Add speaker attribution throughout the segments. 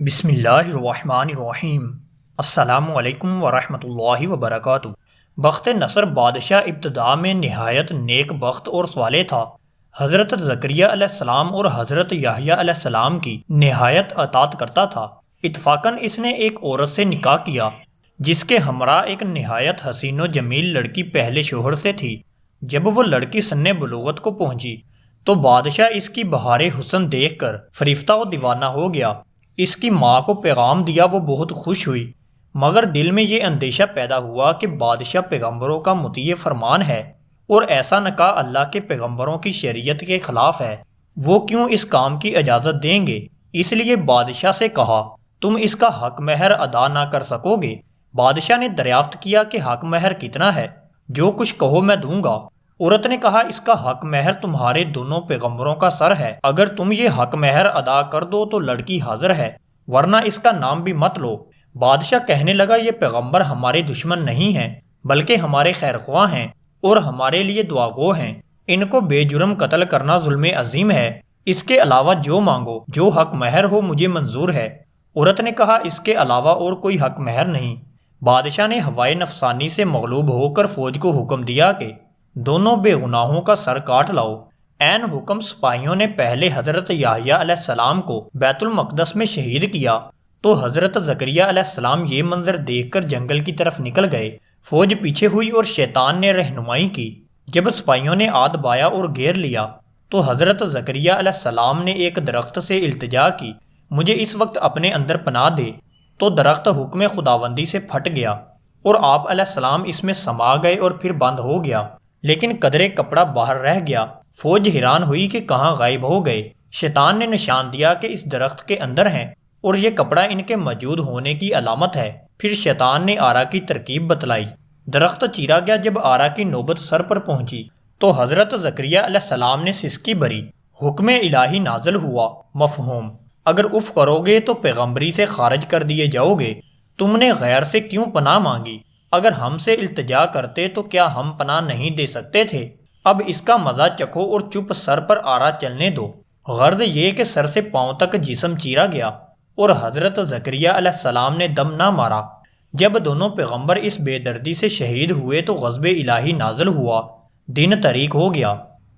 Speaker 1: بسم اللہ الرحمن الرحیم۔ السلام علیکم ورحمۃ اللہ وبرکاتہ۔ بخت نصر بادشاہ ابتدا میں نہایت نیک بخت اور صالح تھا۔ حضرت زکریا علیہ السلام اور حضرت یحییٰ علیہ السلام کی نہایت اطاعت کرتا تھا۔ اتفاقاً اس نے ایک عورت سے نکاح کیا جس کے ہمراہ ایک نہایت حسین و جمیل لڑکی پہلے شوہر سے تھی۔ جب وہ لڑکی سن بلوغت کو پہنچی تو بادشاہ اس کی بہار حسن دیکھ کر فریفتہ و دیوانہ ہو گیا۔ اس کی ماں کو پیغام دیا، وہ بہت خوش ہوئی، مگر دل میں یہ اندیشہ پیدا ہوا کہ بادشاہ پیغمبروں کا مطیع فرمان ہے اور ایسا نکاح اللہ کے پیغمبروں کی شریعت کے خلاف ہے، وہ کیوں اس کام کی اجازت دیں گے؟ اس لیے بادشاہ سے کہا تم اس کا حق مہر ادا نہ کر سکو گے۔ بادشاہ نے دریافت کیا کہ حق مہر کتنا ہے؟ جو کچھ کہو میں دوں گا۔ عورت نے کہا اس کا حق مہر تمہارے دونوں پیغمبروں کا سر ہے، اگر تم یہ حق مہر ادا کر دو تو لڑکی حاضر ہے، ورنہ اس کا نام بھی مت لو۔ بادشاہ کہنے لگا یہ پیغمبر ہمارے دشمن نہیں ہیں بلکہ ہمارے خیر خواہ ہیں اور ہمارے لیے دعا گو ہیں، ان کو بے جرم قتل کرنا ظلم عظیم ہے، اس کے علاوہ جو مانگو، جو حق مہر ہو مجھے منظور ہے۔ عورت نے کہا اس کے علاوہ اور کوئی حق مہر نہیں۔ بادشاہ نے ہوائے نفسانی سے مغلوب ہو کر فوج کو حکم دیا کہ دونوں بے گناہوں کا سر کاٹ لاؤ۔ عین حکم سپاہیوں نے پہلے حضرت یحییٰ علیہ السلام کو بیت المقدس میں شہید کیا تو حضرت زکریا علیہ السلام یہ منظر دیکھ کر جنگل کی طرف نکل گئے۔ فوج پیچھے ہوئی اور شیطان نے رہنمائی کی۔ جب سپاہیوں نے آد بایا اور گھیر لیا تو حضرت زکریا علیہ السلام نے ایک درخت سے التجا کی مجھے اس وقت اپنے اندر پناہ دے، تو درخت حکم خداوندی سے پھٹ گیا اور آپ علیہ السلام اس میں سما گئے اور پھر بند ہو گیا، لیکن قدرے کپڑا باہر رہ گیا۔ فوج حیران ہوئی کہ کہاں غائب ہو گئے۔ شیطان نے نشان دیا کہ اس درخت کے اندر ہیں اور یہ کپڑا ان کے موجود ہونے کی علامت ہے۔ پھر شیطان نے آرا کی ترکیب بتلائی، درخت چیرا گیا۔ جب آرا کی نوبت سر پر پہنچی تو حضرت زکریا علیہ السلام نے سسکی بھری، حکم الہی نازل ہوا۔ مفہوم: اگر اف کرو گے تو پیغمبری سے خارج کر دیے جاؤ گے۔ تم نے غیر سے کیوں پناہ مانگی؟ اگر ہم سے التجا کرتے تو کیا ہم پناہ نہیں دے سکتے تھے؟ اب اس کا مزہ چکھو اور چپ سر پر آرا چلنے دو۔ غرض یہ کہ سر سے پاؤں تک جسم چیرا گیا اور حضرت زکریا علیہ السلام نے دم نہ مارا۔ جب دونوں پیغمبر اس بے دردی سے شہید ہوئے تو غضب الہی نازل ہوا، دن طریق ہو گیا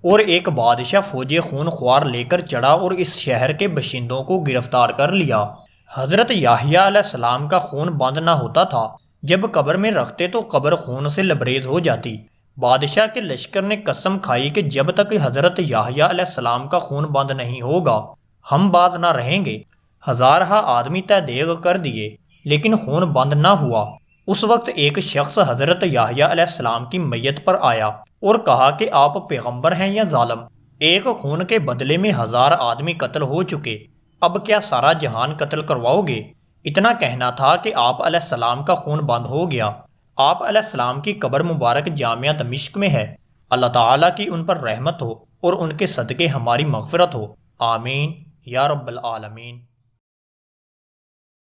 Speaker 1: اور ایک بادشاہ فوج خون خوار لے کر چڑھا اور اس شہر کے باشندوں کو گرفتار کر لیا۔ حضرت یحییٰ علیہ السلام کا خون بند نہ ہوتا تھا، جب قبر میں رکھتے تو قبر خون سے لبریز ہو جاتی۔ بادشاہ کے لشکر نے قسم کھائی کہ جب تک حضرت یحییٰ علیہ السلام کا خون بند نہیں ہوگا ہم باز نہ رہیں گے۔ ہزارہا آدمی تہ دیغ کر دیے لیکن خون بند نہ ہوا۔ اس وقت ایک شخص حضرت یحییٰ علیہ السلام کی میت پر آیا اور کہا کہ آپ پیغمبر ہیں یا ظالم؟ ایک خون کے بدلے میں 1000 آدمی قتل ہو چکے، اب کیا سارا جہان قتل کرواؤ گے؟ اتنا کہنا تھا کہ آپ علیہ السلام کا خون بند ہو گیا۔ آپ علیہ السلام کی قبر مبارک جامعہ دمشق میں ہے۔ اللہ تعالیٰ کی ان پر رحمت ہو اور ان کے صدقے ہماری مغفرت ہو، آمین یا رب العالمین۔